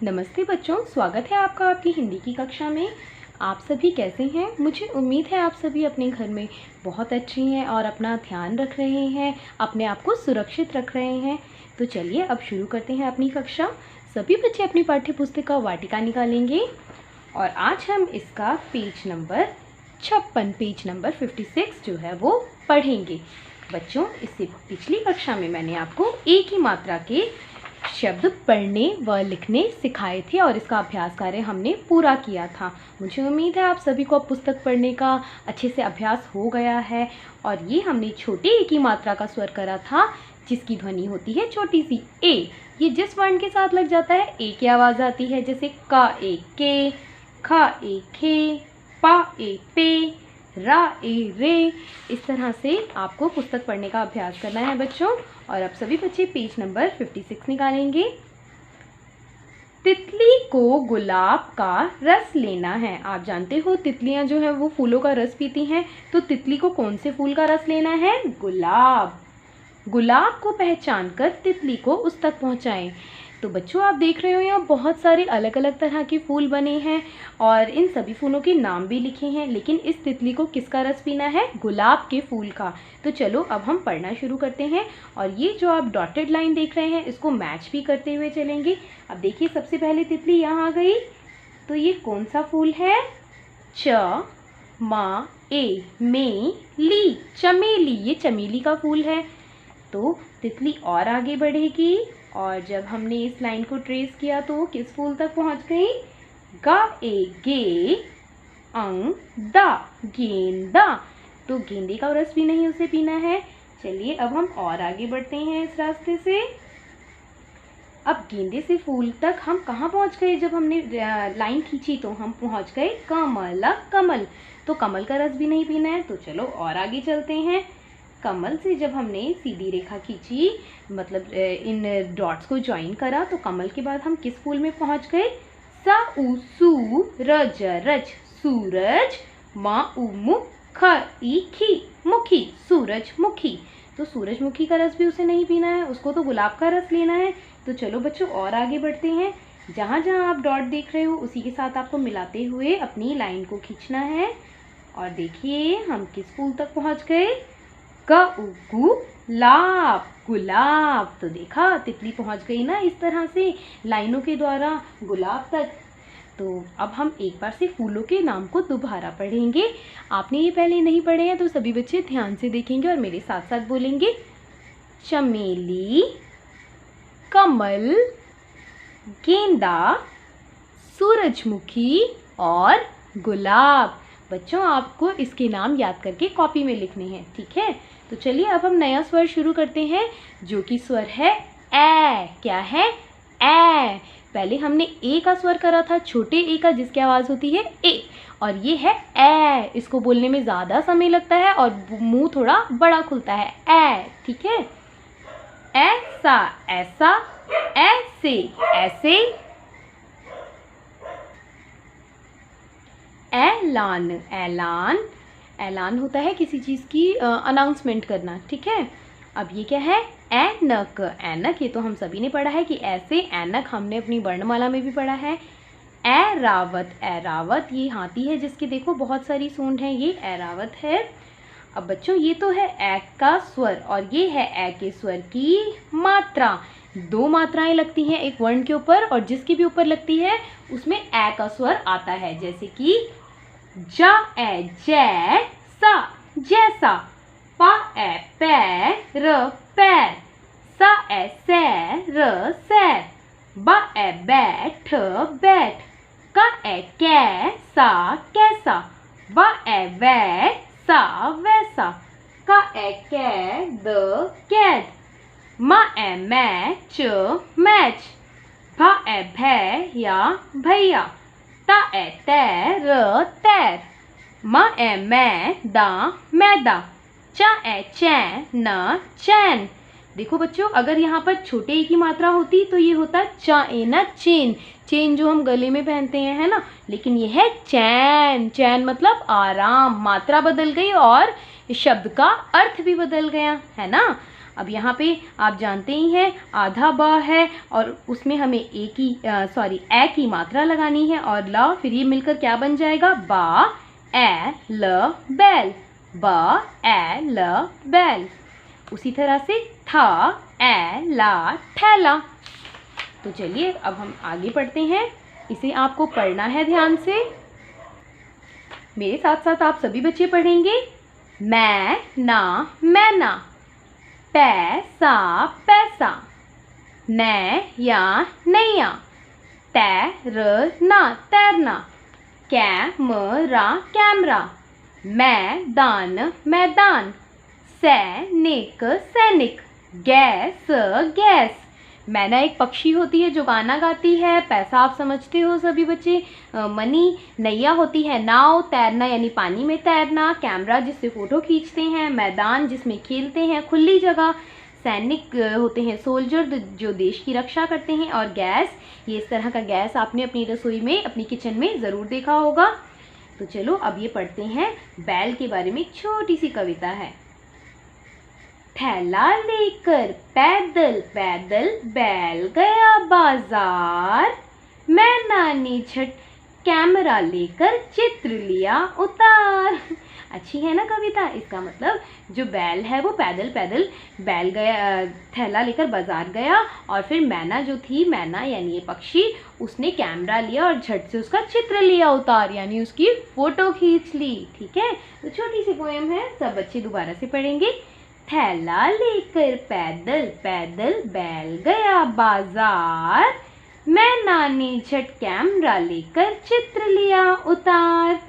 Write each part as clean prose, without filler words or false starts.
नमस्ते बच्चों, स्वागत है आपका आपकी हिंदी की कक्षा में। आप सभी कैसे हैं? मुझे उम्मीद है आप सभी अपने घर में बहुत अच्छे हैं और अपना ध्यान रख रहे हैं, अपने आप को सुरक्षित रख रहे हैं। तो चलिए अब शुरू करते हैं अपनी कक्षा। सभी बच्चे अपनी पाठ्य पुस्तक का वाटिका निकालेंगे और आज हम इसका पेज नंबर 56 जो है वो पढ़ेंगे। बच्चों, इससे पिछली कक्षा में मैंने आपको एक ही मात्रा के शब्द पढ़ने व लिखने सिखाए थे और इसका अभ्यास कार्य हमने पूरा किया था। मुझे उम्मीद है आप सभी को अब पुस्तक पढ़ने का अच्छे से अभ्यास हो गया है। और ये हमने छोटे ए की मात्रा का स्वर करा था जिसकी ध्वनि होती है छोटी सी ए। ये जिस वर्ण के साथ लग जाता है ए की आवाज़ आती है, जैसे का ए के, खा ए खे, पा ए पे, रा ए रे। इस तरह से आपको पुस्तक पढ़ने का अभ्यास करना है बच्चों। और अब सभी बच्चे पेज नंबर 56 निकालेंगे। तितली को गुलाब का रस लेना है। आप जानते हो तितलियां जो है वो फूलों का रस पीती हैं, तो तितली को कौन से फूल का रस लेना है? गुलाब। गुलाब को पहचान कर तितली को उस तक पहुंचाएं। तो बच्चों, आप देख रहे हो यहाँ बहुत सारे अलग अलग तरह के फूल बने हैं और इन सभी फूलों के नाम भी लिखे हैं, लेकिन इस तितली को किसका रस पीना है? गुलाब के फूल का। तो चलो अब हम पढ़ना शुरू करते हैं। और ये जो आप डॉटेड लाइन देख रहे हैं इसको मैच भी करते हुए चलेंगे। अब देखिए, सबसे पहले तितली यहाँ आ गई, तो ये कौन सा फूल है? च मा ए में ली, चमेली। ये चमेली का फूल है। तो तितली और आगे बढ़ेगी और जब हमने इस लाइन को ट्रेस किया तो किस फूल तक पहुंच गई? गा ए गे अंग दा, गेंदा। तो गेंदे का रस भी नहीं उसे पीना है। चलिए अब हम और आगे बढ़ते हैं इस रास्ते से। अब गेंदे से फूल तक हम कहाँ पहुंच गए? जब हमने लाइन खींची तो हम पहुंच गए कमल, कमल। तो कमल का रस भी नहीं पीना है। तो चलो और आगे चलते हैं। कमल से जब हमने सीधी रेखा खींची, मतलब इन डॉट्स को ज्वाइन करा, तो कमल के बाद हम किस फूल में पहुंच गए? सा उ सू रज रज, सूरज। मा उ मु ख ई खी, मुखी, सूरजमुखी। तो सूरजमुखी का रस भी उसे नहीं पीना है, उसको तो गुलाब का रस लेना है। तो चलो बच्चों और आगे बढ़ते हैं। जहाँ जहाँ आप डॉट देख रहे हो उसी के साथ आपको मिलाते हुए अपनी लाइन को खींचना है। और देखिए हम किस फूल तक पहुँच गए? गुलाब, गुलाब। तो देखा, तितली पहुंच गई ना इस तरह से लाइनों के द्वारा गुलाब तक। तो अब हम एक बार से फूलों के नाम को दोबारा पढ़ेंगे। आपने ये पहले नहीं पढ़े हैं तो सभी बच्चे ध्यान से देखेंगे और मेरे साथ साथ बोलेंगे। चमेली, कमल, गेंदा, सूरजमुखी और गुलाब। बच्चों, आपको इसके नाम याद करके कॉपी में लिखने हैं, ठीक है? तो चलिए अब हम नया स्वर शुरू करते हैं जो कि स्वर है ए। क्या है? ए। पहले हमने ए का स्वर करा था, छोटे ए का, जिसकी आवाज़ होती है ए, और ये है ए। इसको बोलने में ज़्यादा समय लगता है और मुंह थोड़ा बड़ा खुलता है। ए, ठीक है? ऐसा, ऐसा, ऐसे, ऐसे। ऐलान, ऐलान। ऐलान होता है किसी चीज़ की अनाउंसमेंट करना, ठीक है? अब ये क्या है? ऐनक, ऐनक। ये तो हम सभी ने पढ़ा है कि ऐसे ऐनक हमने अपनी वर्णमाला में भी पढ़ा है। ऐरावत, ऐरावत। ये हाथी है जिसके देखो बहुत सारी सूंड हैं, ये ऐरावत है। अब बच्चों, ये तो है ए का स्वर और ये है ए के स्वर की मात्रा। दो मात्राएं लगती हैं एक वर्ण के ऊपर और जिसके भी ऊपर लगती है उसमें ए का स्वर आता है, जैसे कि जा ए जैसा, जैसा। पा ए पैर, पैर। सा ए सैर, सैर। बा ए बैठ, बैठ। का ए कैसा, कैसा। बा ए वैसा, वैसा। का ए कैद, कैद। मा ए मैच, मैच। भा ए भैया, भैया। ता ए तैर, तैर। मा ए मैदा, मैदा। चा ए चैन, चैन। देखो बच्चों, अगर यहाँ पर छोटे ए की मात्रा होती तो ये होता चा ए ना, चेन। चेन जो हम गले में पहनते हैं, है ना? लेकिन ये है चैन। चैन मतलब आराम। मात्रा बदल गई और शब्द का अर्थ भी बदल गया, है ना? अब यहाँ पे आप जानते ही हैं आधा ब है और उसमें हमें ए की मात्रा लगानी है और ल, फिर ये मिलकर क्या बन जाएगा, बा ए ल बैल, बा ए ल बैल। उसी तरह से था ए ला थैला। तो चलिए अब हम आगे पढ़ते हैं, इसे आपको पढ़ना है ध्यान से, मेरे साथ साथ आप सभी बच्चे पढ़ेंगे। मैं ना मैना, पैसा पैसा, नै या नैया, तैरना तैरना, कैमरा कैमरा, मैदान मैदान, सैनिक सैनिक, गैस गैस। मैना एक पक्षी होती है जो गाना गाती है, पैसा आप समझते हो सभी बच्चे, मनी। नैया होती है नाव, तैरना यानी पानी में तैरना, कैमरा जिससे फ़ोटो खींचते हैं, मैदान जिसमें खेलते हैं खुली जगह, सैनिक होते हैं सोल्जर जो देश की रक्षा करते हैं, और गैस, ये इस तरह का गैस आपने अपनी रसोई में अपनी किचन में ज़रूर देखा होगा। तो चलो अब ये पढ़ते हैं बैल के बारे में, एक छोटी सी कविता है। थैला लेकर पैदल पैदल बैल गया बाजार, मैना ने झट कैमरा लेकर चित्र लिया उतार। अच्छी है ना कविता। इसका मतलब जो बैल है वो पैदल पैदल बैल गया, थैला लेकर बाजार गया, और फिर मैना जो थी, मैना यानी ये पक्षी, उसने कैमरा लिया और झट से उसका चित्र लिया उतार, यानी उसकी फ़ोटो खींच ली। ठीक है, तो छोटी सी पोएम है, सब बच्चे दोबारा से पढ़ेंगे। थैला लेकर पैदल पैदल बैल गया बाजार, मैना ने झट कैमरा लेकर चित्र लिया उतार।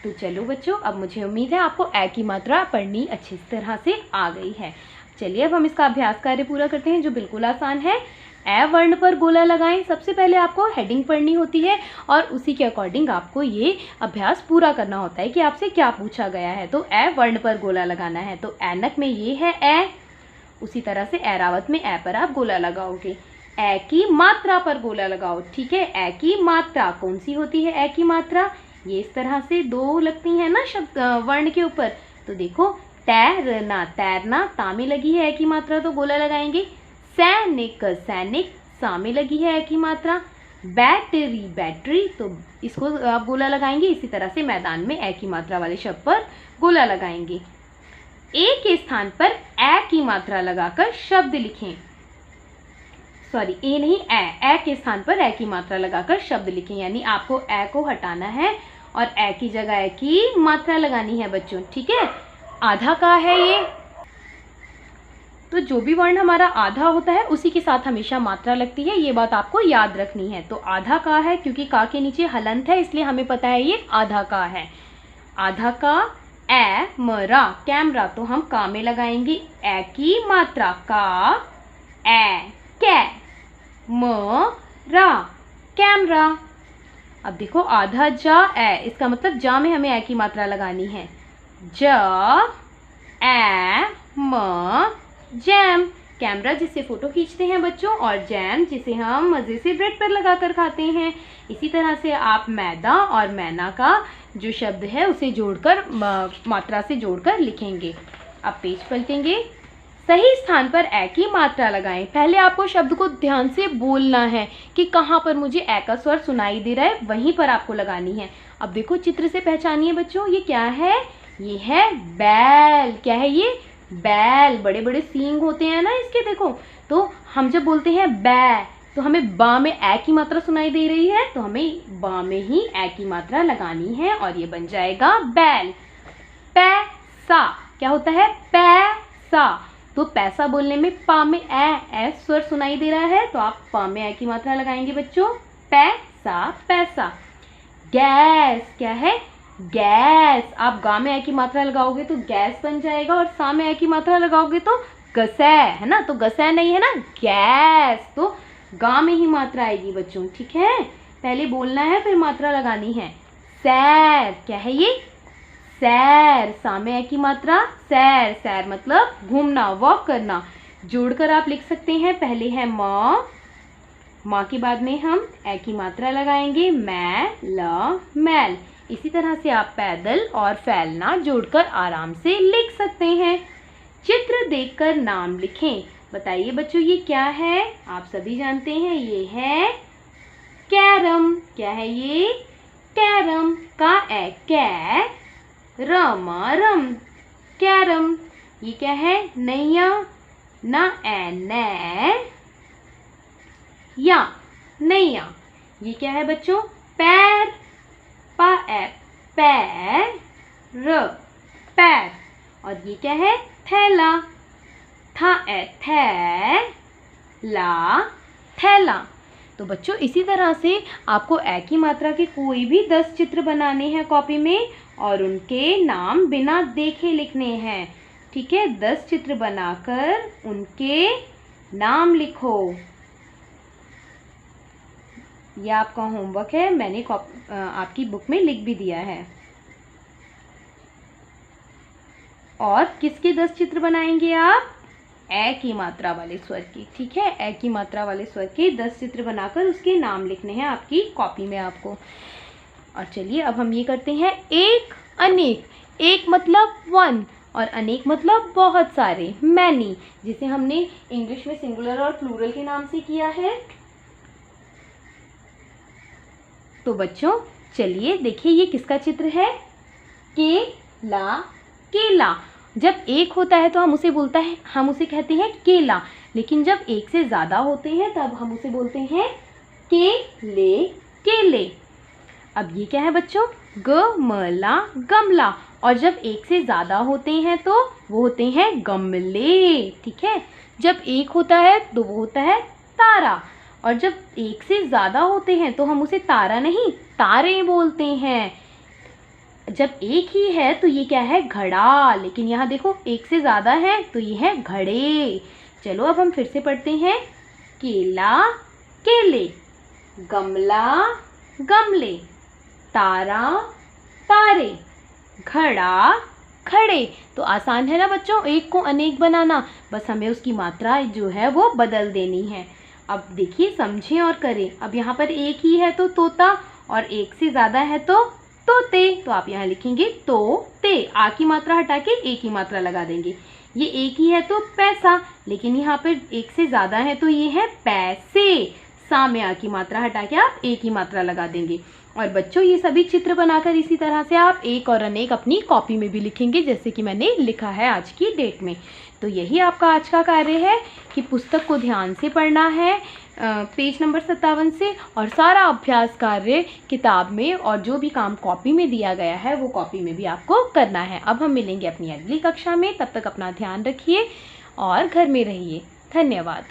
तो चलो बच्चों, अब मुझे उम्मीद है आपको ए की मात्रा पढ़नी अच्छी तरह से आ गई है। चलिए अब हम इसका अभ्यास कार्य पूरा करते हैं जो बिल्कुल आसान है। ए वर्ण पर गोला लगाएं। सबसे पहले आपको हेडिंग पढ़नी होती है और उसी के अकॉर्डिंग आपको ये अभ्यास पूरा करना होता है कि आपसे क्या पूछा गया है। तो ए वर्ण पर गोला लगाना है, तो ऐनक में ये है ए, उसी तरह से ऐरावत में ए पर आप गोला लगाओगे। ए की मात्रा पर गोला लगाओ। ठीक है, ए की मात्रा कौन सी होती है? ए की मात्रा ये इस तरह से दो लगती है ना शब्द वर्ण के ऊपर। तो देखो, तैरना तैरना, ता में लगी है ए की मात्रा तो गोला लगाएंगे। सैनिक सैनिक, सा में लगी है ए की मात्रा। बैटरी बैटरी, तो इसको आप गोला लगाएंगे। इसी तरह से मैदान में ए की मात्रा वाले शब्द पर गोला लगाएंगे। ए के स्थान पर ए की मात्रा लगाकर शब्द लिखें। सॉरी, ए नहीं, ए के स्थान पर ए की मात्रा लगाकर शब्द लिखें, यानी आपको ए को हटाना है और ए की जगह ए की मात्रा लगानी है बच्चों। ठीक है, आधा का है ये, तो जो भी वर्ण हमारा आधा होता है उसी के साथ हमेशा मात्रा लगती है, ये बात आपको याद रखनी है। तो आधा का है, क्योंकि का के नीचे हलंत है इसलिए हमें पता है ये आधा का है। आधा का ए मरा कैमरा, तो हम का में लगाएंगे ए की मात्रा। का ए कै म रा कैमरा। अब देखो, आधा जा ए, इसका मतलब जा में हमें ए की मात्रा लगानी है। ज ए म जैम, कैमरा जिससे फोटो खींचते हैं बच्चों, और जैम जिसे हम मज़े से ब्रेड पर लगाकर खाते हैं। इसी तरह से आप मैदा और मैना का जो शब्द है उसे जोड़कर मात्रा से जोड़कर लिखेंगे। अब पेज पलटेंगे। सही स्थान पर ए की मात्रा लगाएं। पहले आपको शब्द को ध्यान से बोलना है कि कहाँ पर मुझे ए का स्वर सुनाई दे रहा है, वहीं पर आपको लगानी है। अब देखो, चित्र से पहचानिए बच्चों, ये क्या है? ये है बैल। क्या है ये? बैल। बड़े बड़े सींग होते हैं ना इसके, देखो। तो हम जब बोलते हैं बै, तो हमें बा में ए की मात्रा सुनाई दे रही है, तो हमें बा में ही ए की मात्रा लगानी है और ये बन जाएगा बैल। पैसा, क्या होता है? पैसा। तो पैसा बोलने में पा में ए स्वर सुनाई दे रहा है, तो आप पा में ए की मात्रा लगाएंगे बच्चों। पैसा पैसा। गैस, क्या है? गैस। आप गा में ए की मात्रा लगाओगे तो गैस बन जाएगा, और सा में ए की मात्रा लगाओगे तो गसै, है ना? तो गसै नहीं है ना, गैस। तो गा में ही मात्रा आएगी बच्चों। ठीक है, पहले बोलना है फिर मात्रा लगानी है। सैर, क्या है ये? सैर। सा में ए की मात्रा सैर। सैर मतलब घूमना, वॉक करना। जोड़कर आप लिख सकते हैं। पहले है माँ, माँ के बाद में हम ए की मात्रा लगाएंगे। मैल। इसी तरह से आप पैदल और फैलना जोड़कर आराम से लिख सकते हैं। चित्र देखकर नाम लिखें। बताइए बच्चों ये क्या है? आप सभी जानते हैं ये है कैरम। क्या है ये? कैरम। का ए कै, रमा रम, कैरम। ये क्या है? नैया। ना ए नै, या नैया। ये क्या है बच्चों? पैर। पा ए पैर, पैर। और ये क्या है? थैला। था ए थै, ला थैला। तो बच्चों इसी तरह से आपको ए की मात्रा के कोई भी 10 चित्र बनाने हैं कॉपी में और उनके नाम बिना देखे लिखने हैं। ठीक है, 10 चित्र बनाकर उनके नाम लिखो। यह आपका होमवर्क है, मैंने आपकी बुक में लिख भी दिया है। और किसके 10 चित्र बनाएंगे आप? ए की मात्रा वाले स्वर की। ठीक है, ए की मात्रा वाले स्वर के 10 चित्र बनाकर उसके नाम लिखने हैं आपकी कॉपी में आपको। और चलिए अब हम ये करते हैं एक अनेक। एक मतलब वन और अनेक मतलब बहुत सारे, मैनी, जिसे हमने इंग्लिश में सिंगुलर और प्लूरल के नाम से किया है। तो बच्चों चलिए देखिए ये किसका चित्र है? केला। केला। जब एक होता है तो हम उसे कहते हैं केला, लेकिन जब एक से ज़्यादा होते हैं तब हम उसे बोलते हैं केले। केले। अब ये क्या है बच्चों? गमला। गमला। और जब एक से ज़्यादा होते हैं तो वो होते हैं गमले। ठीक है, जब एक होता है तो वो होता है तारा, और जब एक से ज़्यादा होते हैं तो हम उसे तारा नहीं तारे बोलते हैं। जब एक ही है तो ये क्या है? घड़ा, लेकिन यहाँ देखो एक से ज़्यादा है तो ये है घड़े। चलो अब हम फिर से पढ़ते हैं। केला केले, गमला गमले, तारा तारे, घड़ा खड़े। तो आसान है ना बच्चों एक को अनेक बनाना, बस हमें उसकी मात्रा जो है वो बदल देनी है। अब देखिए समझें और करें। अब यहाँ पर एक ही है तो तोता, और एक से ज़्यादा है तो तोते। तो आप यहाँ लिखेंगे तोते, आ की मात्रा हटा के ए की मात्रा लगा देंगे। ये एक ही है तो पैसा, लेकिन यहाँ पर एक से ज़्यादा है तो ये है पैसे। सा में आ की मात्रा हटा के आप ए की मात्रा लगा देंगे। और बच्चों ये सभी चित्र बनाकर इसी तरह से आप एक और अनेक अपनी कॉपी में भी लिखेंगे, जैसे कि मैंने लिखा है आज की डेट में। तो यही आपका आज का कार्य है कि पुस्तक को ध्यान से पढ़ना है पेज नंबर 57 से, और सारा अभ्यास कार्य किताब में और जो भी काम कॉपी में दिया गया है वो कॉपी में भी आपको करना है। अब हम मिलेंगे अपनी अगली कक्षा में, तब तक अपना ध्यान रखिए और घर में रहिए। धन्यवाद।